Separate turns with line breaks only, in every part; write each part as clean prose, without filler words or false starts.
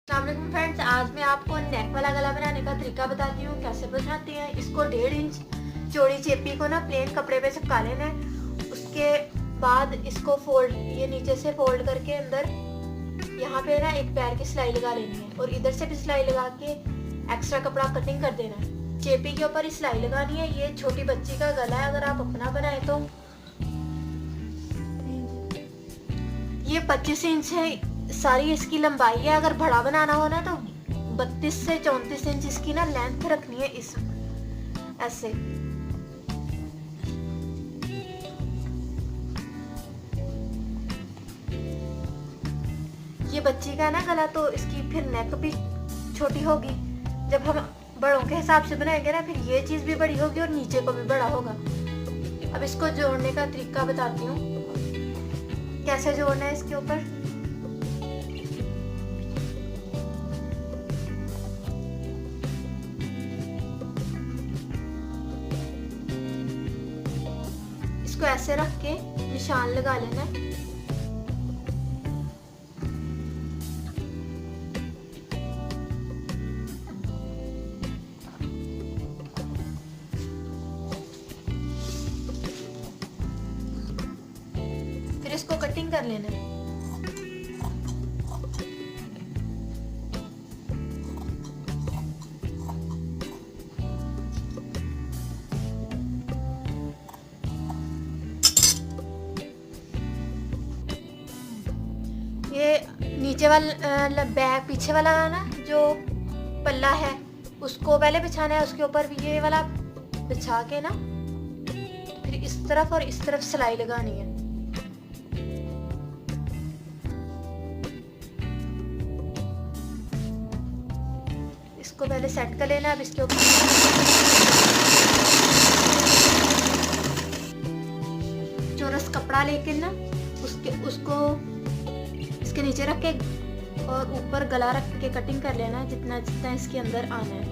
अस्सलामुअलैकुम फ्रेंड्स, आज मैं आपको नेक वाला गला बनाने का तरीका बताती हूँ कैसे बनाते हैं। इसको 1.5 इंच चौड़ी चेपी को ना प्लेन कपड़े पे चिपका लेना है। उसके बाद इसको फोल्ड, ये नीचे से फोल्ड करके अंदर यहाँ पे ना एक पैर की सिलाई लगा लेनी है और इधर से भी सिलाई लगा के एक्स्ट्रा कपड़ा कटिंग कर देना है। चेपी के ऊपर ही सिलाई लगानी है। ये छोटी बच्ची का गला है, अगर आप अपना बनाए तो ये 25 इंच है सारी इसकी लंबाई है। अगर बड़ा बनाना हो ना तो 32 से 34 इंच इसकी ना लेंथ रखनी है। इस ऐसे ये बच्ची का ना गला, तो इसकी फिर नेक भी छोटी होगी। जब हम बड़ों के हिसाब से बनाएंगे ना, फिर ये चीज भी बड़ी होगी और नीचे को भी बड़ा होगा। अब इसको जोड़ने का तरीका बताती हूँ कैसे जोड़ना है इसके ऊपर। इसको ऐसे रख के निशान लगा लेना है। फिर इसको कटिंग कर लेना है। ये नीचे वाला बैक पीछे वाला ना जो पल्ला है उसको पहले बिछाना है। उसके ऊपर भी ये वाला बिछा के ना फिर इस तरफ और इस तरफ सिलाई लगानी है। इसको पहले सेट कर लेना। अब इसके ऊपर चौरस कपड़ा लेके ना उसको इसके नीचे रख के और ऊपर गला रख के कटिंग कर लेना है जितना जितना इसके अंदर आना है।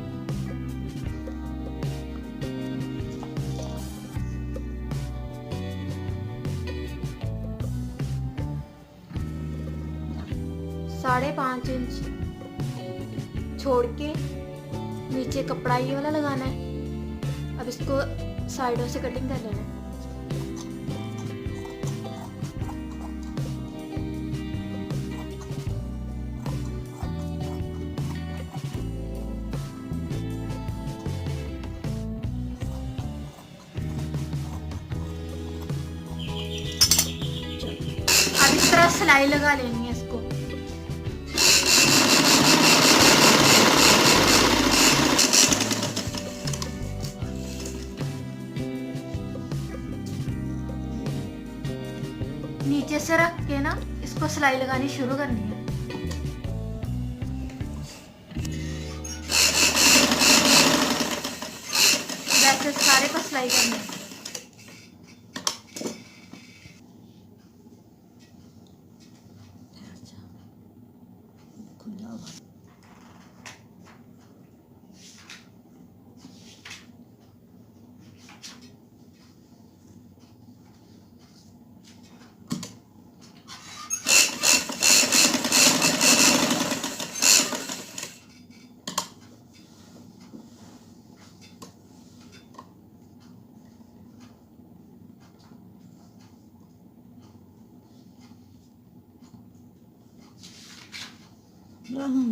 साढ़े 5 इंच छोड़ के नीचे कपड़ा ये वाला लगाना है। अब इसको साइडों से कटिंग कर लेना है। अब इस तरह सिलाई लगा लेनी है इसको। नीचे से रख के ना इसको सिलाई लगानी शुरू करनी है। वैसे सारे को सिलाई करनी है।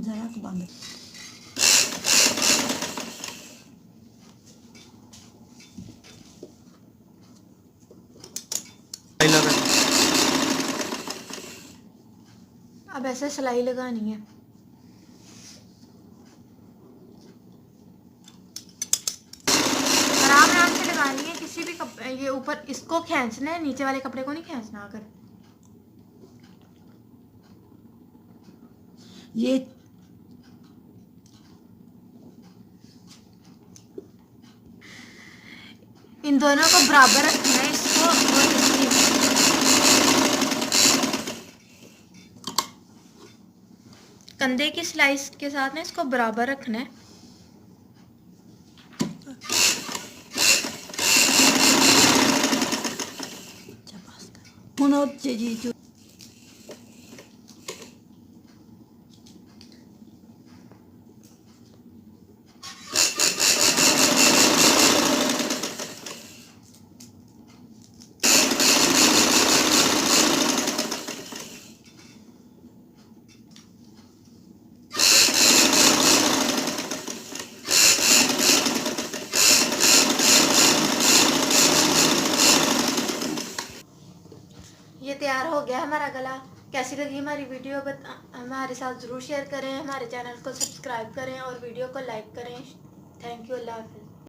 जरा बंद
अब ऐसे सिलाई लगानी है। आराम आराम से लगानी है। किसी भी ये ऊपर इसको खींचना है, नीचे वाले कपड़े को नहीं खींचना। अगर
ये
इन दोनों को बराबर रखना है। इसको और इसकी कंधे की स्लाइस के साथ ना इसको बराबर रखना है। हो गया है हमारा गला। कैसी लगी हमारी वीडियो हमारे साथ ज़रूर शेयर करें, हमारे चैनल को सब्सक्राइब करें और वीडियो को लाइक करें। थैंक यू, अल्लाह हाफ़िज़।